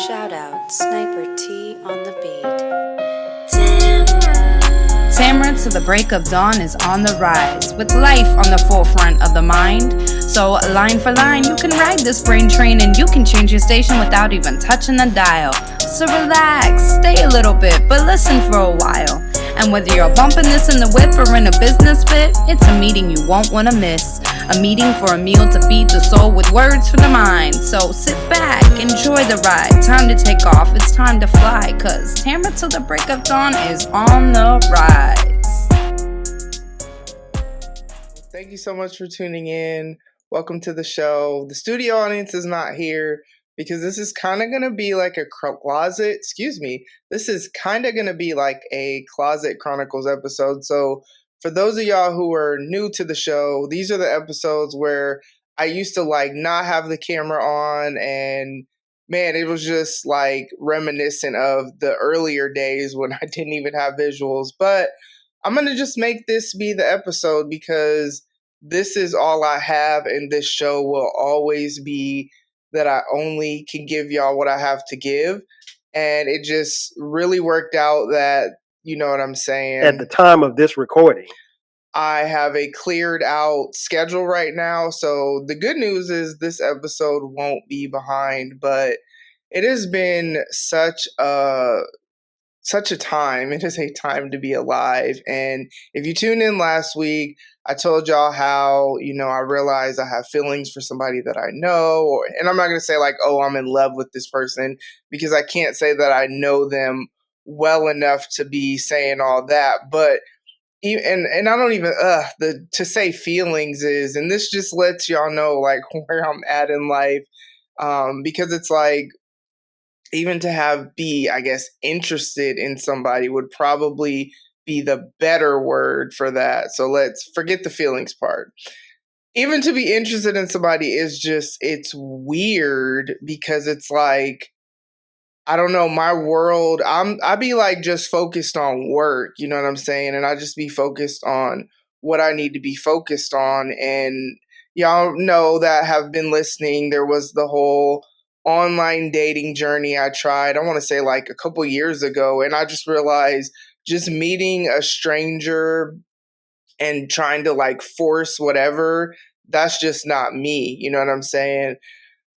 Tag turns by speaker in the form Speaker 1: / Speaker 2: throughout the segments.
Speaker 1: Shout out Sniper T on the beat.
Speaker 2: Tamara to the break of dawn is on the rise, with life on the forefront of the mind. So line for line, you can ride this brain train and you can change your station without even touching the dial. So relax, stay a little bit, but listen for a while. And whether you're bumping this in the whip or in a business fit, it's a meeting you won't want to miss. A meeting for a meal to feed the soul with words for the mind. So sit back, enjoy the ride. Time to take off, it's time to fly. Cause Tamara till the break of dawn is on the rise.
Speaker 3: Thank you so much for tuning in. Welcome to the show. The studio audience is not here because this is kind of going to be like a closet. This is kind of going to be like a Closet Chronicles episode. So for those of y'all who are new to the show, these are the episodes where I used to like not have the camera on, and man, it was just like reminiscent of the earlier days when I didn't even have visuals. But I'm going to just make this be the episode because this is all I have, and this show will always be that I only can give y'all what I have to give. And it just really worked out that, you know what I'm saying?
Speaker 4: At the time of this recording,
Speaker 3: I have a cleared out schedule right now. So the good news is this episode won't be behind, but it has been such a time. It is a time to be alive. And if you tuned in last week, I told y'all how, I realized I have feelings for somebody that I know. And I'm not going to say like, oh, I'm in love with this person, because I can't say that I know them well enough to be saying all that. But and I don't even to say feelings is, and this just lets y'all know like where I'm at in life, because it's like, even to be, I guess, interested in somebody would probably be the better word for that. So let's forget the feelings part. Even to be interested in somebody is just, it's weird because it's like, I don't know, my world, I be like just focused on work, you know what I'm saying? And I just be focused on what I need to be focused on. And y'all know that have been listening, there was the whole online dating journey I tried, I want to say like a couple years ago. And I just realized just meeting a stranger and trying to like force whatever, that's just not me, you know what I'm saying?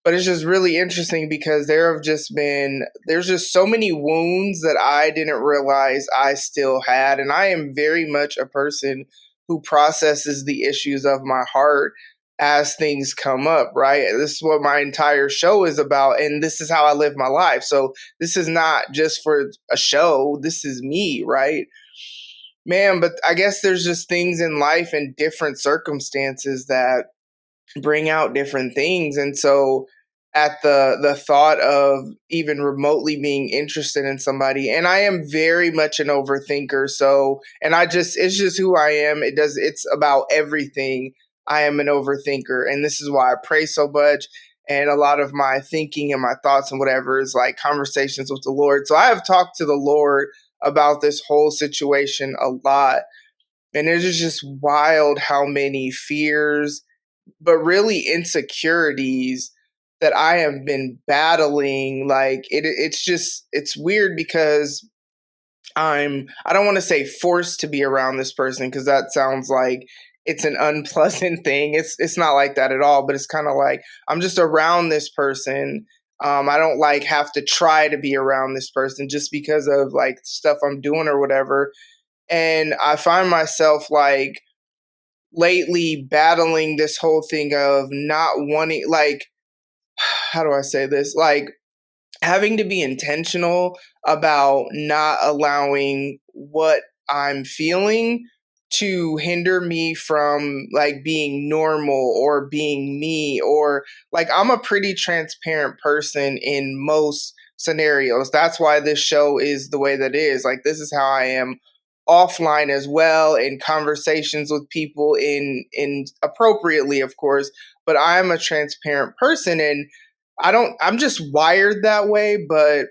Speaker 3: But it's just really interesting because there's just so many wounds that I didn't realize I still had. And I am very much a person who processes the issues of my heart as things come up, right? This is what my entire show is about. And this is how I live my life. So this is not just for a show. This is me, right? Man, but I guess there's just things in life and different circumstances that bring out different things. And so at the thought of even remotely being interested in somebody, and I am very much an overthinker, so, and it's just who I am. It's about everything. I am an overthinker, and this is why I pray so much, and a lot of my thinking and my thoughts and whatever is like conversations with the Lord. So I have talked to the Lord about this whole situation a lot, and it is just wild how many fears, but really insecurities that I have been battling. Like it's weird because I don't want to say forced to be around this person, because that sounds like it's an unpleasant thing. It's not like that at all, but it's kind of like I'm just around this person. I don't like have to try to be around this person just because of like stuff I'm doing or whatever. And I find myself like lately battling this whole thing of not wanting, like, how do I say this? Like having to be intentional about not allowing what I'm feeling to hinder me from like being normal or being me, or like I'm a pretty transparent person in most scenarios. That's why this show is the way that it is. Like this is how I am offline as well, in conversations with people in appropriately, of course, but I'm a transparent person, and I'm just wired that way. But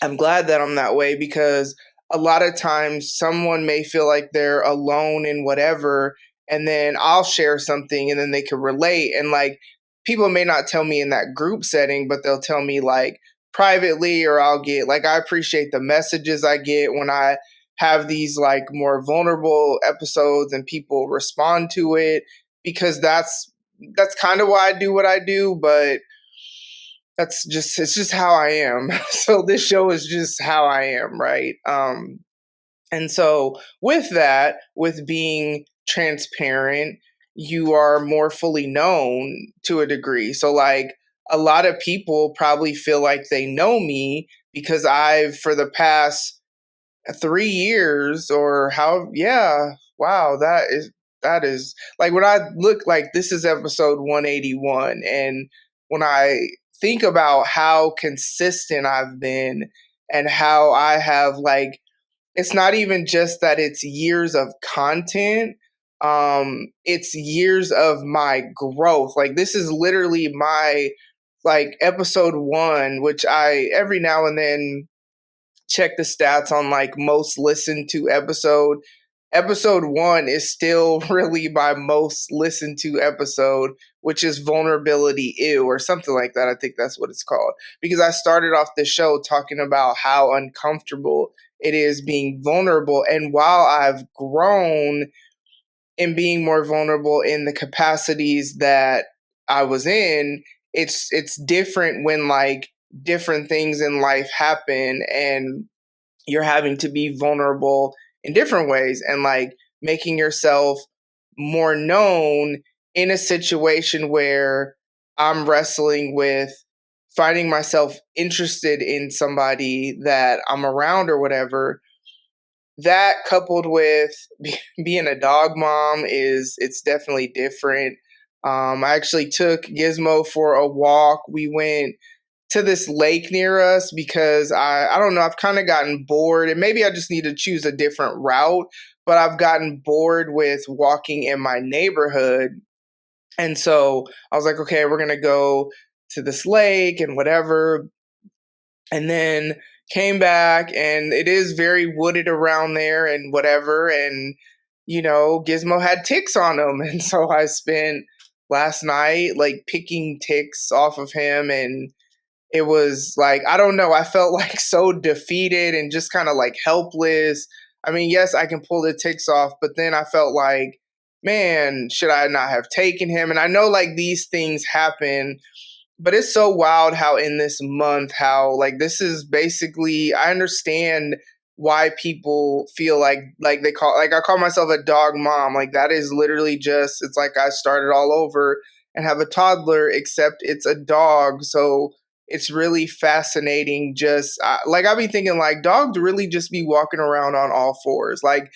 Speaker 3: I'm glad that I'm that way, because a lot of times someone may feel like they're alone in whatever, and then I'll share something and then they can relate. And like people may not tell me in that group setting, but they'll tell me like privately, or I'll get like, I appreciate the messages I get when I have these like more vulnerable episodes and people respond to it, because that's kind of why I do what I do, but it's just how I am. So this show is just how I am, right? And so with that, with being transparent, you are more fully known to a degree. So like a lot of people probably feel like they know me because I've for the past 3 years or how, yeah, wow, that is like when I look, like this is episode 181, and when I think about how consistent I've been and how I have like, it's not even just that it's years of content, it's years of my growth. Like this is literally my like episode 1, which I every now and then check the stats on like most listened to episode. Episode 1 is still really my most listened to episode, which is Vulnerability Ew or something like that. I think that's what it's called. Because I started off the show talking about how uncomfortable it is being vulnerable. And while I've grown in being more vulnerable in the capacities that I was in, it's different when like different things in life happen and you're having to be vulnerable in different ways, and like making yourself more known in a situation where I'm wrestling with finding myself interested in somebody that I'm around or whatever. That coupled with being a dog mom it's definitely different. I actually took Gizmo for a walk. We went to this lake near us because I don't know, I've kind of gotten bored, and maybe I just need to choose a different route, but I've gotten bored with walking in my neighborhood. And so I was like, okay, we're going to go to this lake and whatever. And then came back, and it is very wooded around there and whatever, and Gizmo had ticks on him. And so I spent last night like picking ticks off of him, and it was like, I don't know, I felt like so defeated and just kind of like helpless. I mean, yes, I can pull the ticks off, but then I felt like, man, should I not have taken him? And I know like these things happen, but it's so wild how in this month, how like this is basically, I understand why people feel like they call, like I call myself a dog mom. Like that is literally just, it's like I started all over and have a toddler, except it's a dog. So it's really fascinating. Just like I be thinking, like dogs really just be walking around on all fours. Like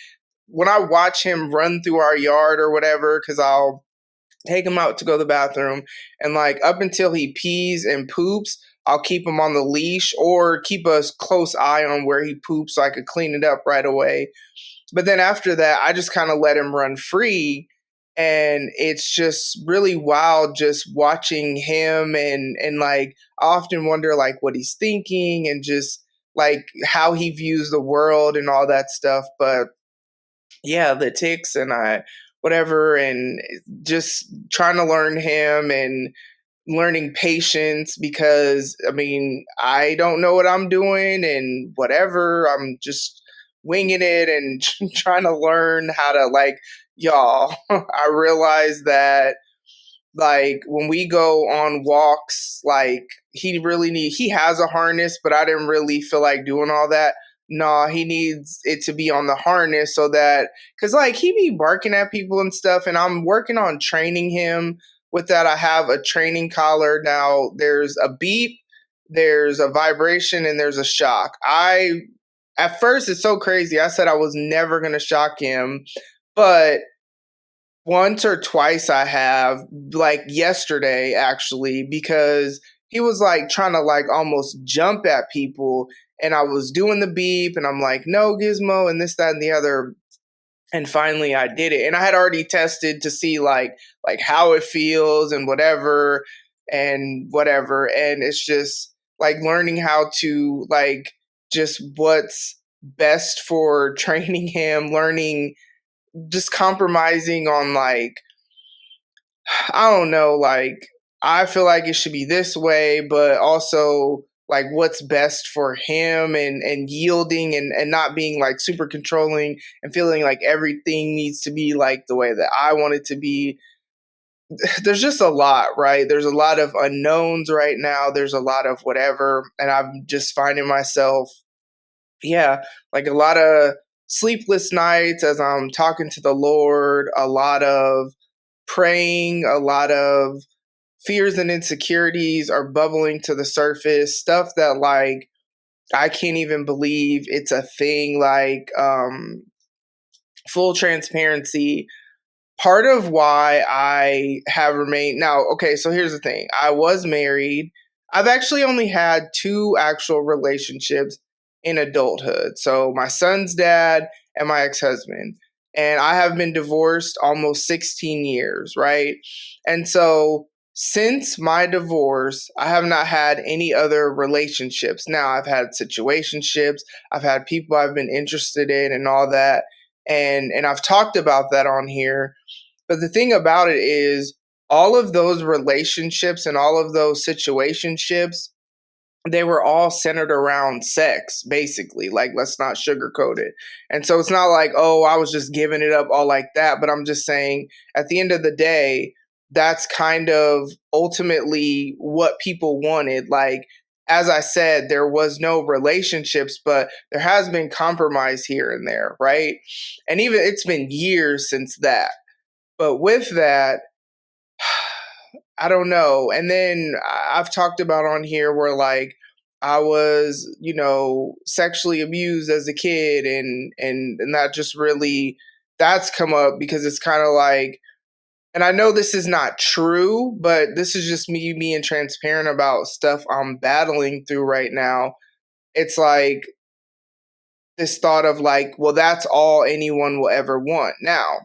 Speaker 3: when I watch him run through our yard or whatever, because I'll take him out to go to the bathroom, and like up until he pees and poops, I'll keep him on the leash or keep a close eye on where he poops so I could clean it up right away. But then after that, I just kind of let him run free. And it's just really wild just watching him, and like I often wonder like what he's thinking and just like how he views the world and all that stuff. But yeah, the ticks and I whatever, and just trying to learn him and learning patience, because I mean, I don't know what I'm doing and whatever. I'm just winging it and trying to learn how to like, y'all. I realize that like when we go on walks, like he has a harness, but I didn't really feel like doing all that. Nah, he needs it to be on the harness so that, cause like he be barking at people and stuff, and I'm working on training him with that. I have a training collar now. There's a beep, there's a vibration, and there's a shock. At first it's so crazy. I said I was never gonna shock him, but once or twice I have, like yesterday actually, because he was like trying to like almost jump at people, and I was doing the beep and I'm like, no, Gizmo, and this, that, and the other. And finally I did it. And I had already tested to see like how it feels and whatever and whatever. And it's just like learning how to like just what's best for training him, learning, just compromising on like, I don't know, like I feel like it should be this way, but also like what's best for him, and yielding, and not being like super controlling and feeling like everything needs to be like the way that I want it to be. There's just a lot, right? There's a lot of unknowns right now. There's a lot of whatever. And I'm just finding myself, yeah, like a lot of sleepless nights as I'm talking to the Lord, a lot of praying, a lot of fears and insecurities are bubbling to the surface, stuff that like I can't even believe it's a thing. Like, full transparency, part of why I have remained now, okay, so here's the thing. I was married. I've actually only had two actual relationships in adulthood. So my son's dad and my ex-husband. And I have been divorced almost 16 years, right? And so since my divorce, I have not had any other relationships. Now I've had situationships, I've had people I've been interested in and all that. And I've talked about that on here, but the thing about it is, all of those relationships and all of those situationships, they were all centered around sex, basically. Like, let's not sugarcoat it. And so it's not like, oh, I was just giving it up all like that. But I'm just saying, at the end of the day, that's kind of ultimately what people wanted. Like, as I said, there was no relationships, but there has been compromise here and there, right? And even it's been years since that. But with that, I don't know. And then I've talked about on here where like I was, sexually abused as a kid, and that just really, that's come up because it's kind of like, and I know this is not true, but this is just me being transparent about stuff I'm battling through right now. It's like this thought of like, well, that's all anyone will ever want. Now,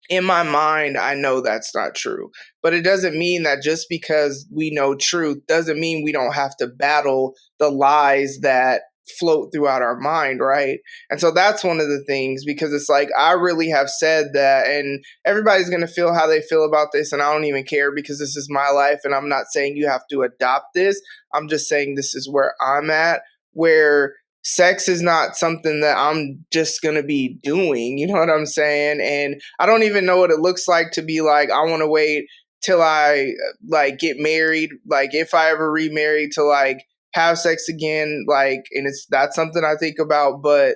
Speaker 3: in my mind, I know that's not true. But it doesn't mean that just because we know truth doesn't mean we don't have to battle the lies that float throughout our mind, right? And so that's one of the things, because it's like I really have said that, and everybody's going to feel how they feel about this, and I don't even care because this is my life, and I'm not saying you have to adopt this. I'm just saying this is where I'm at, where sex is not something that I'm just going to be doing. You know what I'm saying? And I don't even know what it looks like to be like, I want to wait till I like get married. Like if I ever remarry to like have sex again, like, and that's something I think about, but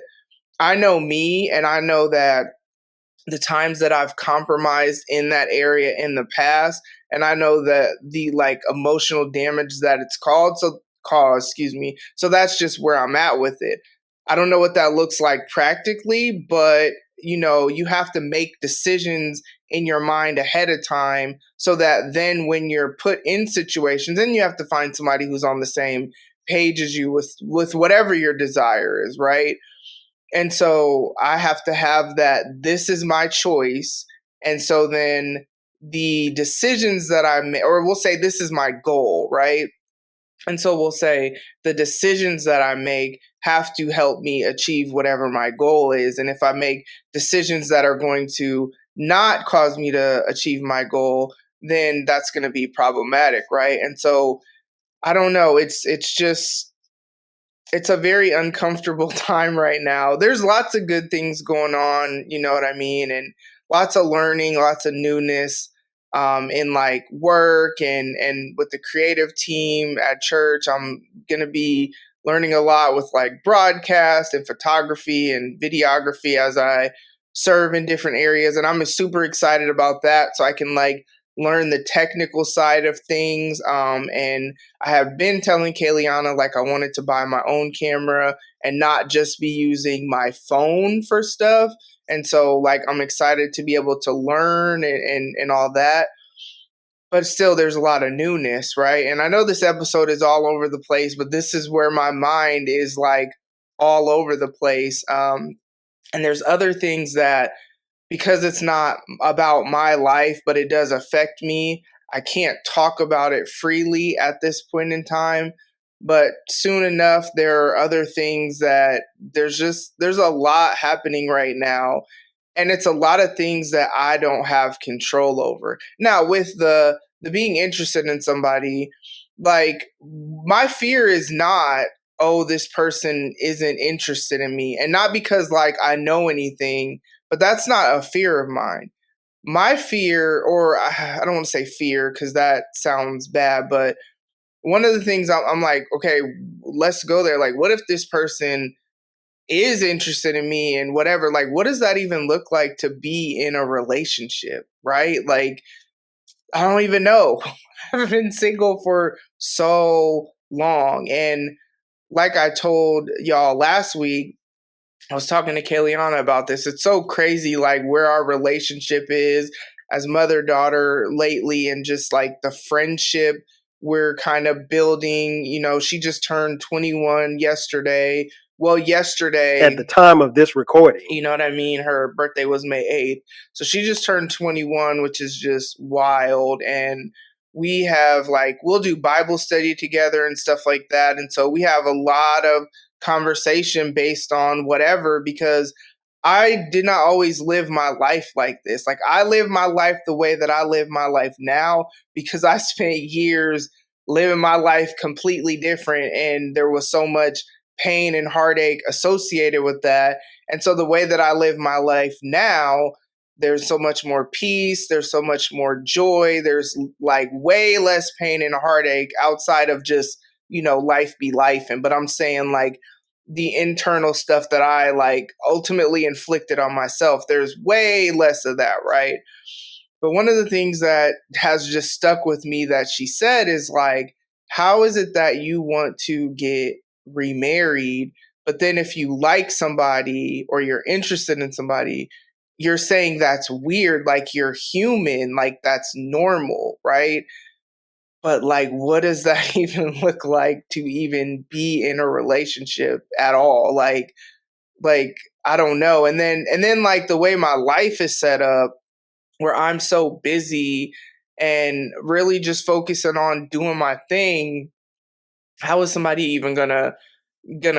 Speaker 3: I know me, and I know that the times that I've compromised in that area in the past, and I know that the like emotional damage that it's excuse me. So that's just where I'm at with it. I don't know what that looks like practically, but you have to make decisions in your mind ahead of time so that then when you're put in situations, then you have to find somebody who's on the same page as you with whatever your desire is, right? And so I have to have that, this is my choice. And so then the decisions that I make, or we'll say this is my goal, right? And so we'll say the decisions that I make have to help me achieve whatever my goal is. And if I make decisions that are going to not cause me to achieve my goal, then that's going to be problematic, right? And so I don't know. It's a very uncomfortable time right now. There's lots of good things going on, you know what I mean? And lots of learning, lots of newness, in like work and with the creative team at church. I'm going to be learning a lot with like broadcast and photography and videography as I serve in different areas. And I'm super excited about that. So I can like learn the technical side of things. And I have been telling Kayliana like I wanted to buy my own camera and not just be using my phone for stuff. And so like I'm excited to be able to learn and all that. But still there's a lot of newness, right? And I know this episode is all over the place, but this is where my mind is like all over the place. And there's other things that, because it's not about my life, but it does affect me, I can't talk about it freely at this point in time. But soon enough, there are other things that there's a lot happening right now. And it's a lot of things that I don't have control over. Now, with the being interested in somebody, like, my fear is not, oh, this person isn't interested in me. And not because like I know anything, but that's not a fear of mine. My fear, or I don't want to say fear because that sounds bad, but one of the things I'm like, okay, let's go there. Like, what if this person is interested in me and whatever? Like, what does that even look like to be in a relationship, right? Like, I don't even know. I've been single for so long. And like I told y'all last week, I was talking to Kayliana about this. It's so crazy, like where our relationship is as mother daughter lately, and just like the friendship we're kind of building. You know, she just turned 21 yesterday. Well,
Speaker 4: At the
Speaker 3: yesterday,
Speaker 4: time of this recording.
Speaker 3: you know what I mean? Her birthday was May 8th. So she just turned 21, which is just wild. And we have like, we'll do Bible study together and stuff like that. And so we have a lot of conversation based on whatever, because I did not always live my life like this. Like, I live my life the way that I live my life now because I spent years living my life completely different. And there was so much pain and heartache associated with that. And so the way that I live my life now, there's so much more peace, there's so much more joy, there's like way less pain and heartache outside of just, you know, life be life. And but I'm saying like the internal stuff that I like ultimately inflicted on myself, there's way less of that, right? But one of the things that has just stuck with me that she said is like, how is it that you want to get remarried, but then if you like somebody or you're interested in somebody, you're saying that's weird, like you're human, like that's normal, right? But like, what does that even look like to even be in a relationship at all? Like I don't know. And then like the way my life is set up, where I'm so busy and really just focusing on doing my thing, how is somebody even gonna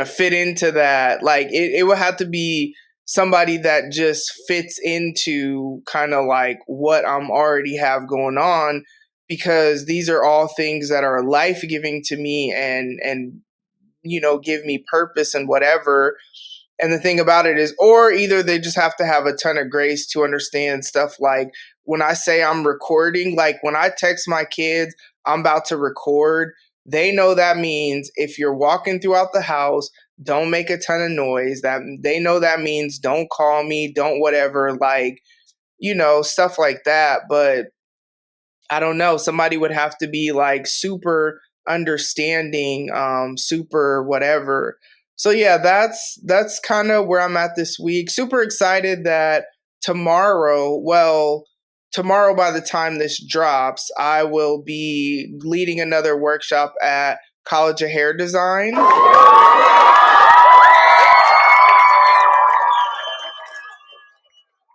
Speaker 3: fit into that? Like it would have to be somebody that just fits into kind of like what I'm already have going on, because these are all things that are life giving to me and you know, give me purpose and whatever. And the thing about it is, or either they just have to have a ton of grace to understand stuff like when I say I'm recording, like when I text my kids, I'm about to record, they know that means if you're walking throughout the house, don't make a ton of noise. That they know that means don't call me, don't whatever, like, you know, stuff like that. But I don't know, somebody would have to be like super understanding, super whatever. So yeah, that's kind of where I'm at this week. Super excited that tomorrow by the time this drops, I will be leading another workshop at College of Hair Design.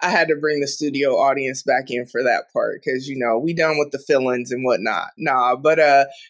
Speaker 3: I had to bring the studio audience back in for that part because, you know, we done with the fill-ins and whatnot. Nah, but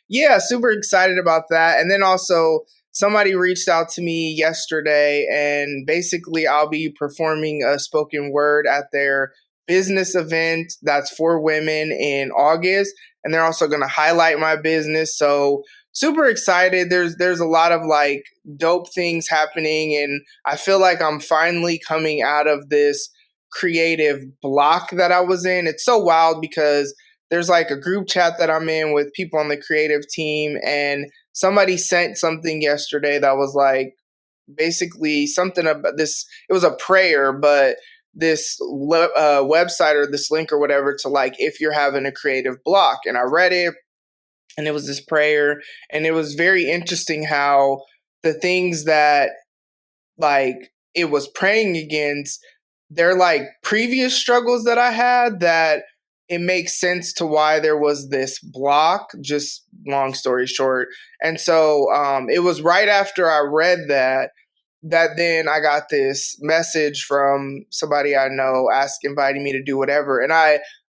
Speaker 3: yeah, super excited about that. And then also somebody reached out to me yesterday, and basically I'll be performing a spoken word at their business event that's for women in August, and they're also going to highlight my business. So super excited. There's a lot of like dope things happening, and I feel like I'm finally coming out of this creative block that I was in. It's so wild because there's like a group chat that I'm in with people on the creative team, and somebody sent something yesterday that was like basically something about this. It was a prayer, but this website or this link or whatever to like if you're having a creative block. And I read it, and it was this prayer, and it was very interesting how the things that like it was praying against, they're like previous struggles that I had, that it makes sense to why there was this block, just long story short. And so it was right after I read that then I got this message from somebody I know inviting me to do whatever. And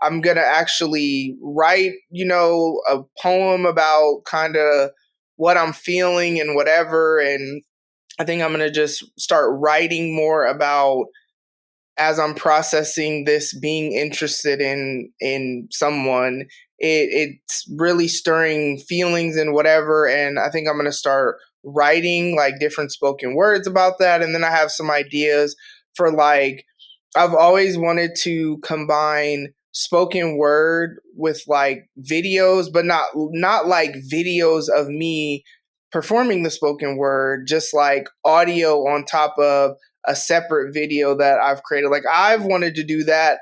Speaker 3: I'm going to actually write, you know, a poem about kind of what I'm feeling and whatever. And I think I'm going to just start writing more about, as I'm processing this, being interested in someone it's really stirring feelings and whatever. And I think I'm going to start writing like different spoken words about that. And then I have some ideas for like, I've always wanted to combine spoken word with like videos, but not like videos of me performing the spoken word, just like audio on top of a separate video that I've created. Like I've wanted to do that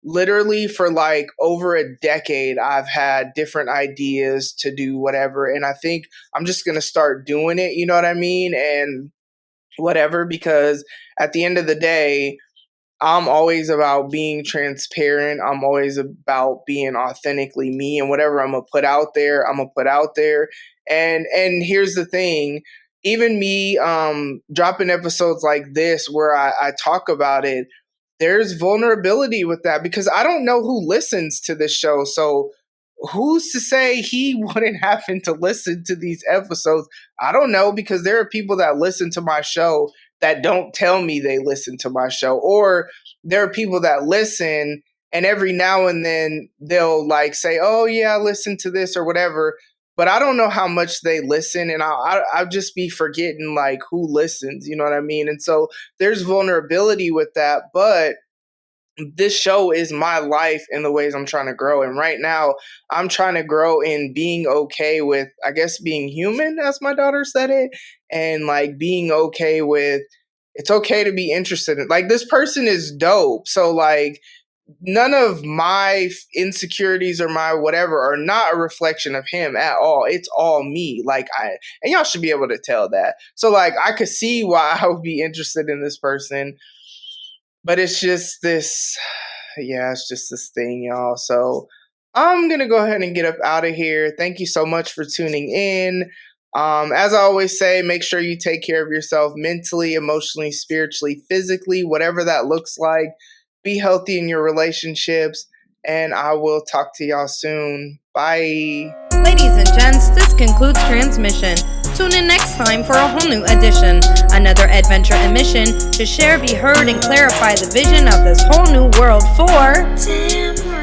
Speaker 3: literally for like over a decade. I've had different ideas to do whatever, and I think I'm just going to start doing it, you know what I mean? And whatever, because at the end of the day, I'm always about being transparent. I'm always about being authentically me, and whatever I'm gonna put out there, I'm gonna put out there. And here's the thing, even me dropping episodes like this where I talk about it, there's vulnerability with that because I don't know who listens to this show. So who's to say he wouldn't happen to listen to these episodes? I don't know, because there are people that listen to my show that don't tell me they listen to my show, or there are people that listen and every now and then they'll like say, oh yeah, I listen to this or whatever, but I don't know how much they listen, and I'll just be forgetting like who listens, you know what I mean? And so there's vulnerability with that, but this show is my life in the ways I'm trying to grow. And right now I'm trying to grow in being okay with, I guess, being human, as my daughter said it, and like being okay with, it's okay to be interested in, like, this person is dope. So like none of my insecurities or my whatever are not a reflection of him at all. It's all me. Like and y'all should be able to tell that. So like I could see why I would be interested in this person. But it's just this, it's just this thing, y'all. So I'm going to go ahead and get up out of here. Thank you so much for tuning in. As I always say, make sure you take care of yourself mentally, emotionally, spiritually, physically, whatever that looks like. Be healthy in your relationships, and I will talk to y'all soon. Bye.
Speaker 2: Ladies and gents, this concludes transmission. Tune in next time for a whole new edition. Another adventure and mission to share, be heard, and clarify the vision of this whole new world for